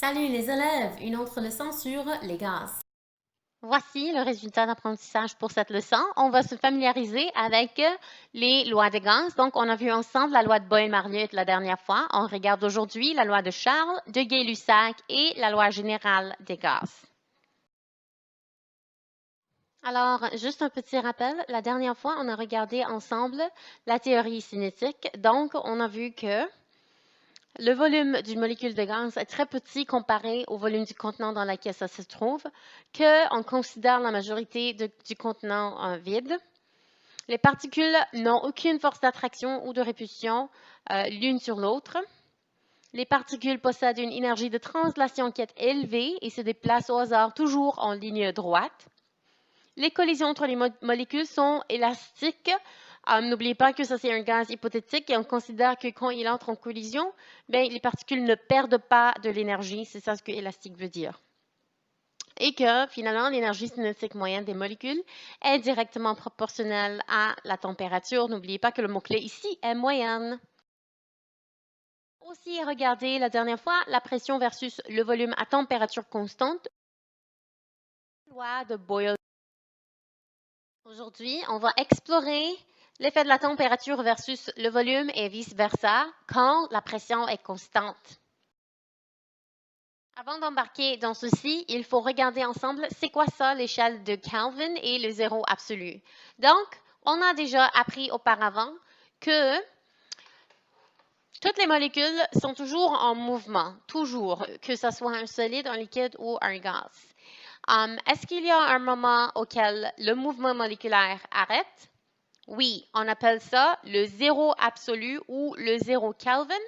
Salut les élèves, une autre leçon sur les gaz. Voici le résultat d'apprentissage pour cette leçon. On va se familiariser avec les lois de gaz. Donc, on a vu ensemble la loi de Boyle-Mariotte la dernière fois. On regarde aujourd'hui la loi de Charles, de Gay-Lussac et la loi générale des gaz. Alors, juste un petit rappel, la dernière fois, on a regardé ensemble la théorie cinétique. Donc, on a vu que le volume d'une molécule de gaz est très petit comparé au volume du contenant dans lequel ça se trouve, qu'on considère la majorité du contenant vide. Les particules n'ont aucune force d'attraction ou de répulsion l'une sur l'autre. Les particules possèdent une énergie de translation qui est élevée et se déplacent au hasard toujours en ligne droite. Les collisions entre les molécules sont élastiques. N'oubliez pas que ça, c'est un gaz hypothétique et on considère que quand il entre en collision, bien, les particules ne perdent pas de l'énergie. C'est ça ce que élastique veut dire. Et que finalement, l'énergie cinétique moyenne des molécules est directement proportionnelle à la température. N'oubliez pas que le mot-clé ici est moyenne. Aussi, regardez la dernière fois la pression versus le volume à température constante. Loi de Boyle. Aujourd'hui, on va explorer l'effet de la température versus le volume et vice-versa quand la pression est constante. Avant d'embarquer dans ceci, il faut regarder ensemble c'est quoi ça l'échelle de Kelvin et le zéro absolu. Donc, on a déjà appris auparavant que toutes les molécules sont toujours en mouvement, toujours, que ce soit un solide, un liquide ou un gaz. Est-ce qu'il y a un moment auquel le mouvement moléculaire arrête? Oui, on appelle ça le zéro absolu ou le zéro Kelvin.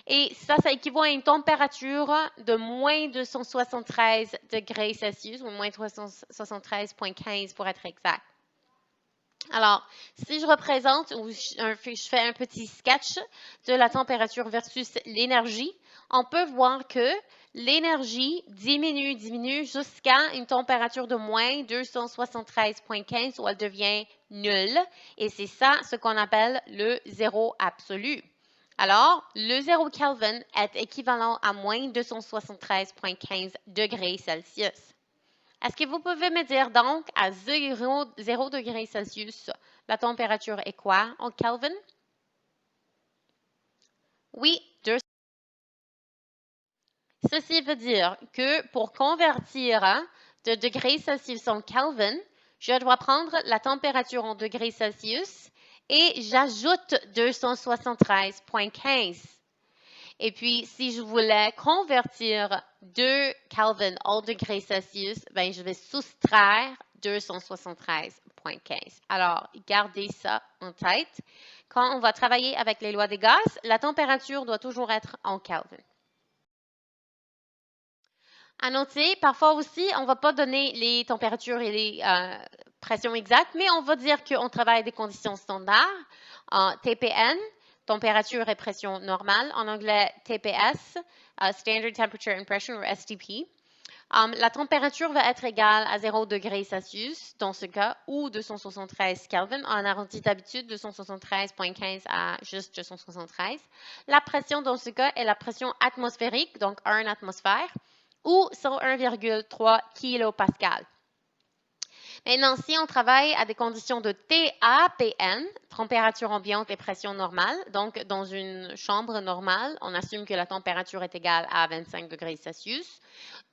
Et ça équivaut à une température de moins 273 degrés Celsius ou moins 373,15 pour être exact. Alors, si je représente ou je fais un petit sketch de la température versus l'énergie, on peut voir que l'énergie diminue jusqu'à une température de moins 273,15 où elle devient nulle. Et c'est ça ce qu'on appelle le zéro absolu. Alors, le 0 Kelvin est équivalent à moins 273,15 degrés Celsius. Est-ce que vous pouvez me dire donc à 0 degrés Celsius, la température est quoi en Kelvin? Oui, 200. Ceci veut dire que pour convertir de degrés Celsius en Kelvin, je dois prendre la température en degrés Celsius et j'ajoute 273,15. Et puis, si je voulais convertir 2 Kelvin en degrés Celsius, ben, je vais soustraire 273,15. Alors, gardez ça en tête. Quand on va travailler avec les lois des gaz, la température doit toujours être en Kelvin. À noter, parfois aussi, on ne va pas donner les températures et les pressions exactes, mais on va dire qu'on travaille des conditions standards, TPN, température et pression normale, en anglais TPS, Standard Temperature and Pressure, ou STP. La température va être égale à 0 degré Celsius, dans ce cas, ou 273 Kelvin. On arrondit d'habitude 273,15 à juste 273. La pression, dans ce cas, est la pression atmosphérique, donc 1 atmosphère, ou 101,3 kPa. Maintenant, si on travaille à des conditions de TAPN, température ambiante et pression normale, donc dans une chambre normale, on assume que la température est égale à 25 degrés Celsius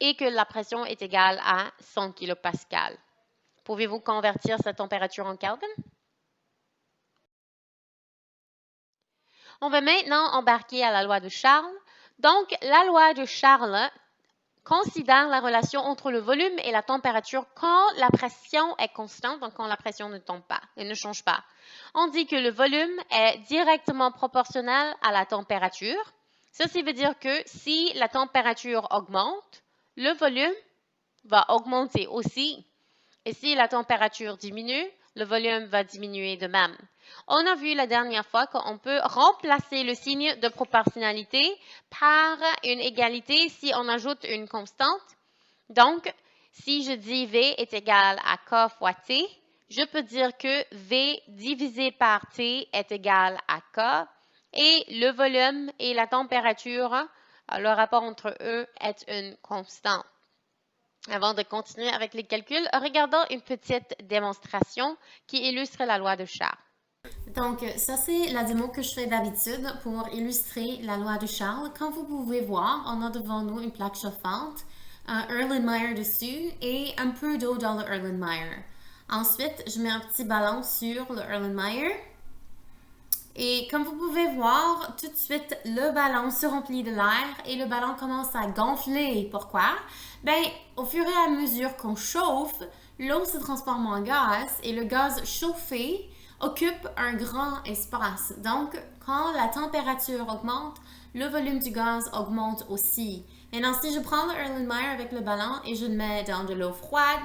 et que la pression est égale à 100 kPa. Pouvez-vous convertir cette température en Kelvin? On va maintenant embarquer à la loi de Charles. Donc, la loi de Charles considère la relation entre le volume et la température quand la pression est constante, donc quand la pression ne tombe pas et ne change pas. On dit que le volume est directement proportionnel à la température. Ceci veut dire que si la température augmente, le volume va augmenter aussi. Et si la température diminue, le volume va diminuer de même. On a vu la dernière fois qu'on peut remplacer le signe de proportionnalité par une égalité si on ajoute une constante. Donc, si je dis V est égal à K fois T, je peux dire que V divisé par T est égal à K et le volume et la température le rapport entre eux est une constante. Avant de continuer avec les calculs, regardons une petite démonstration qui illustre la loi de Charles. Donc, ça, c'est la démo que je fais d'habitude pour illustrer la loi de Charles. Comme vous pouvez voir, on a devant nous une plaque chauffante, un Erlenmeyer dessus et un peu d'eau dans le Erlenmeyer. Ensuite, je mets un petit ballon sur le Erlenmeyer. Et comme vous pouvez voir, tout de suite, le ballon se remplit de l'air et le ballon commence à gonfler. Pourquoi? Ben, au fur et à mesure qu'on chauffe, l'eau se transforme en gaz et le gaz chauffé occupe un grand espace. Donc, quand la température augmente, le volume du gaz augmente aussi. Maintenant, si je prends le Erlenmeyer avec le ballon et je le mets dans de l'eau froide,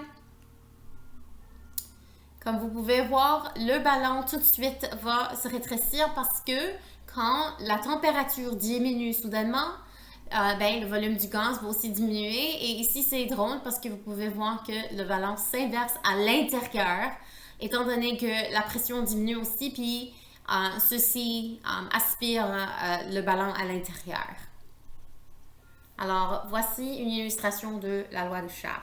comme vous pouvez voir, le ballon tout de suite va se rétrécir parce que quand la température diminue soudainement, ben, le volume du gaz va aussi diminuer. Et ici, c'est drôle parce que vous pouvez voir que le ballon s'inverse à l'intérieur, étant donné que la pression diminue aussi, puis ceci aspire le ballon à l'intérieur. Alors, voici une illustration de la loi de Charles.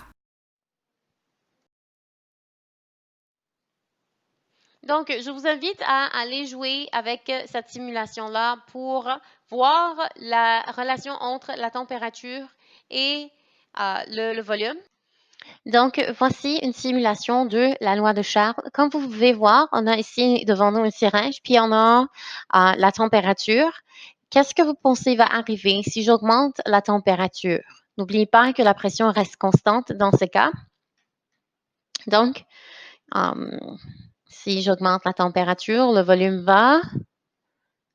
Donc, je vous invite à aller jouer avec cette simulation-là pour voir la relation entre la température et le volume. Donc, voici une simulation de la loi de Charles. Comme vous pouvez voir, on a ici devant nous une syringe, puis on a la température. Qu'est-ce que vous pensez va arriver si j'augmente la température? N'oubliez pas que la pression reste constante dans ce cas. Donc, si j'augmente la température, le volume va.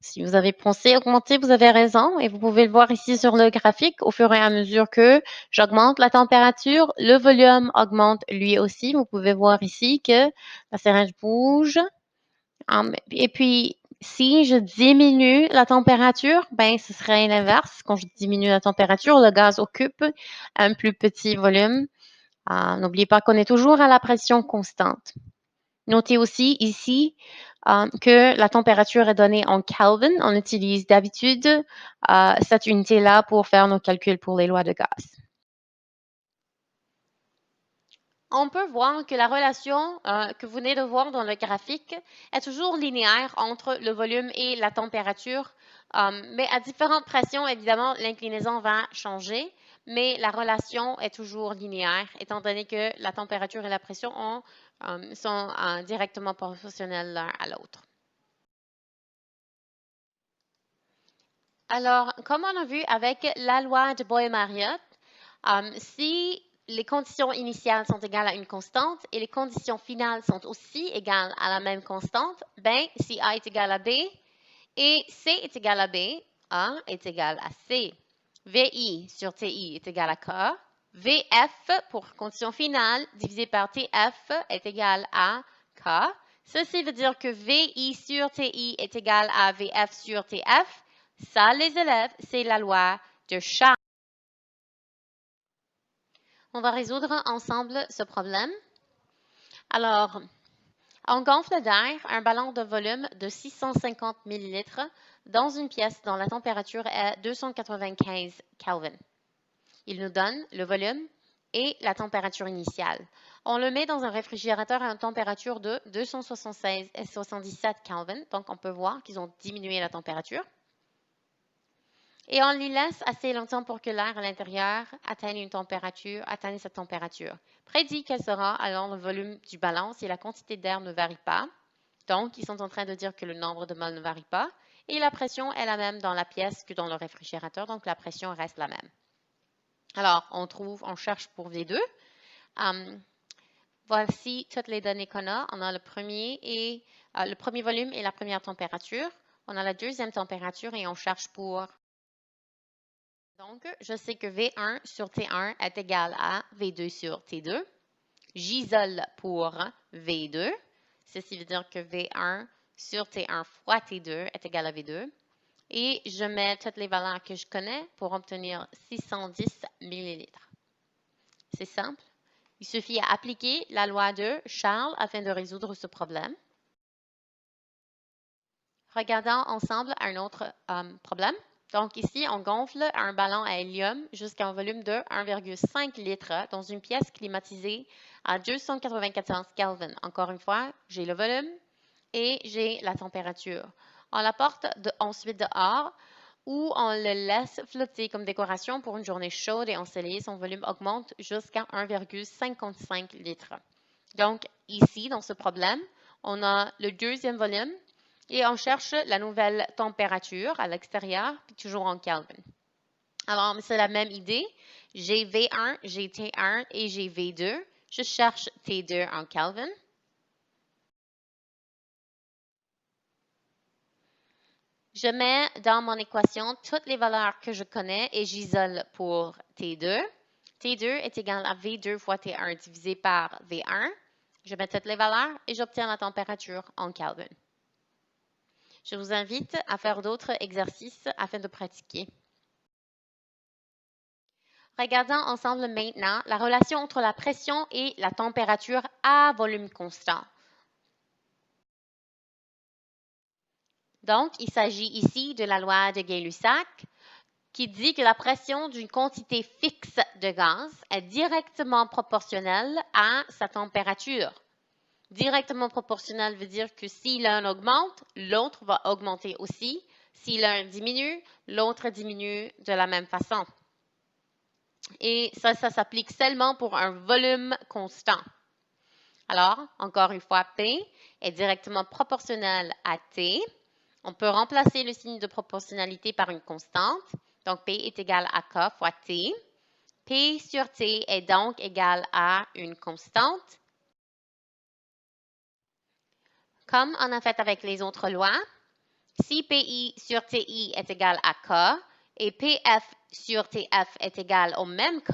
Si vous avez pensé augmenter, vous avez raison et vous pouvez le voir ici sur le graphique. Au fur et à mesure que j'augmente la température, le volume augmente lui aussi. Vous pouvez voir ici que la syringe bouge. Et puis, si je diminue la température, ben, ce serait l'inverse. Quand je diminue la température, le gaz occupe un plus petit volume. N'oubliez pas qu'on est toujours à la pression constante. Notez aussi ici que la température est donnée en Kelvin. On utilise d'habitude cette unité-là pour faire nos calculs pour les lois de gaz. On peut voir que la relation que vous venez de voir dans le graphique est toujours linéaire entre le volume et la température, mais à différentes pressions, évidemment, l'inclinaison va changer, mais la relation est toujours linéaire, étant donné que la température et la pression sont directement proportionnelles l'un à l'autre. Alors, comme on a vu avec la loi de Boyle-Mariotte, si les conditions initiales sont égales à une constante et les conditions finales sont aussi égales à la même constante, ben, si A est égal à B et C est égal à B, A est égal à C. VI sur TI est égal à K. VF pour condition finale divisé par TF est égal à K. Ceci veut dire que VI sur TI est égal à VF sur TF. Ça, les élèves, c'est la loi de Charles. On va résoudre ensemble ce problème. Alors, on gonfle d'air un ballon de volume de 650 ml dans une pièce dont la température est 295 Kelvin. Il nous donne le volume et la température initiale. On le met dans un réfrigérateur à une température de 276 et 77 Kelvin. Donc, on peut voir qu'ils ont diminué la température. Et on les laisse assez longtemps pour que l'air à l'intérieur atteigne cette température. Prédit quel sera alors le volume du ballon si la quantité d'air ne varie pas. Donc, ils sont en train de dire que le nombre de moles ne varie pas. Et la pression est la même dans la pièce que dans le réfrigérateur, donc la pression reste la même. Alors, on cherche pour V2. Voici toutes les données qu'on a. On a le premier volume et la première température. On a la deuxième température et on cherche pour... Donc, je sais que V1 sur T1 est égal à V2 sur T2. J'isole pour V2. Ceci veut dire que V1 sur T1 fois T2 est égal à V2. Et je mets toutes les valeurs que je connais pour obtenir 610 ml. C'est simple. Il suffit d'appliquer la loi de Charles afin de résoudre ce problème. Regardons ensemble un autre problème. Donc ici, on gonfle un ballon à hélium jusqu'à un volume de 1,5 litres dans une pièce climatisée à 294 Kelvin. Encore une fois, j'ai le volume et j'ai la température. On la porte ensuite dehors où on le laisse flotter comme décoration pour une journée chaude et ensoleillée. Son volume augmente jusqu'à 1,55 litres. Donc ici, dans ce problème, on a le deuxième volume et on cherche la nouvelle température à l'extérieur, puis toujours en Kelvin. Alors, c'est la même idée. J'ai V1, j'ai T1 et j'ai V2. Je cherche T2 en Kelvin. Je mets dans mon équation toutes les valeurs que je connais et j'isole pour T2. T2 est égal à V2 fois T1 divisé par V1. Je mets toutes les valeurs et j'obtiens la température en Kelvin. Je vous invite à faire d'autres exercices afin de pratiquer. Regardons ensemble maintenant la relation entre la pression et la température à volume constant. Donc, il s'agit ici de la loi de Gay-Lussac qui dit que la pression d'une quantité fixe de gaz est directement proportionnelle à sa température. Directement proportionnel veut dire que si l'un augmente, l'autre va augmenter aussi. Si l'un diminue, l'autre diminue de la même façon. Et ça s'applique seulement pour un volume constant. Alors, encore une fois, P est directement proportionnel à T. On peut remplacer le signe de proportionnalité par une constante. Donc, P est égal à K fois T. P sur T est donc égal à une constante. Comme on a fait avec les autres lois, si PI sur TI est égal à K et PF sur TF est égal au même K,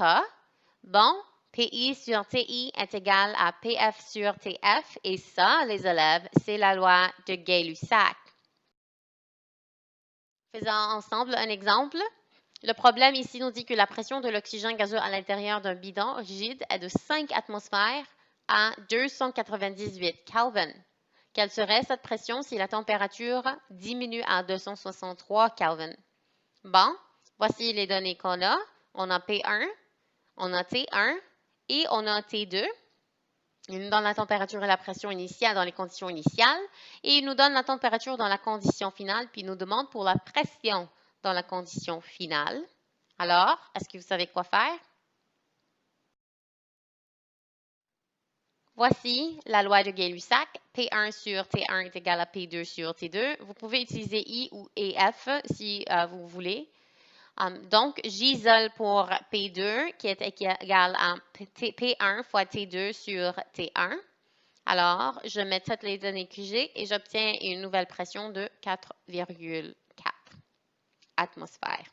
bon, PI sur TI est égal à PF sur TF et ça, les élèves, c'est la loi de Gay-Lussac. Faisons ensemble un exemple. Le problème ici nous dit que la pression de l'oxygène gazeux à l'intérieur d'un bidon rigide est de 5 atmosphères à 298 Kelvin. Quelle serait cette pression si la température diminue à 263 Kelvin? Bon, voici les données qu'on a. On a P1, on a T1 et on a T2. Il nous donne la température et la pression initiale dans les conditions initiales et il nous donne la température dans la condition finale puis il nous demande pour la pression dans la condition finale. Alors, est-ce que vous savez quoi faire? Voici la loi de Gay-Lussac. P1 sur T1 est égal à P2 sur T2. Vous pouvez utiliser I ou EF si vous voulez. Donc, j'isole pour P2 qui est égal à P1 fois T2 sur T1. Alors, je mets toutes les données que j'ai et j'obtiens une nouvelle pression de 4,4 atmosphères.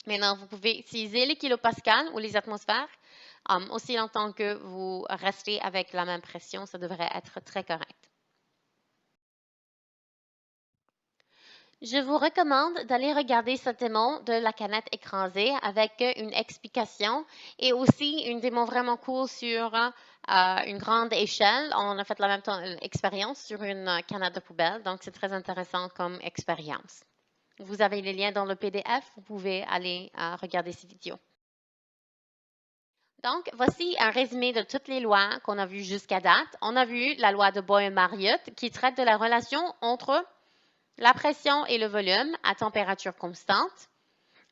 Maintenant, vous pouvez utiliser les kilopascals ou les atmosphères. Aussi longtemps que vous restez avec la même pression, ça devrait être très correct. Je vous recommande d'aller regarder ce démon de la canette écrasée avec une explication et aussi une démon vraiment cool sur une grande échelle. On a fait la même expérience sur une canette de poubelle, donc c'est très intéressant comme expérience. Vous avez les liens dans le PDF, vous pouvez aller regarder ces vidéos. Donc, voici un résumé de toutes les lois qu'on a vues jusqu'à date. On a vu la loi de Boyle-Mariotte qui traite de la relation entre la pression et le volume à température constante.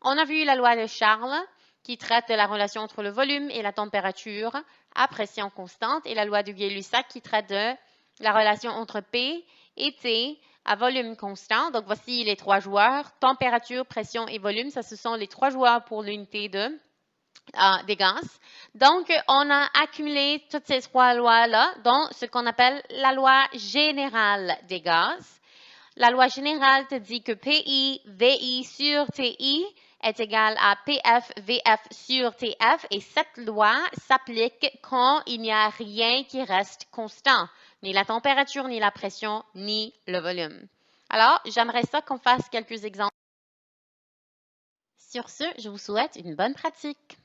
On a vu la loi de Charles qui traite de la relation entre le volume et la température à pression constante et la loi de Gay-Lussac qui traite de la relation entre P et T à volume constant. Donc, voici les trois joueurs, température, pression et volume. Ça, ce sont les trois joueurs pour l'unité des gaz. Donc, on a accumulé toutes ces trois lois-là dans ce qu'on appelle la loi générale des gaz. La loi générale te dit que PI, VI sur TI est égal à PF, VF sur TF et cette loi s'applique quand il n'y a rien qui reste constant, ni la température, ni la pression, ni le volume. Alors, j'aimerais ça qu'on fasse quelques exemples. Sur ce, je vous souhaite une bonne pratique.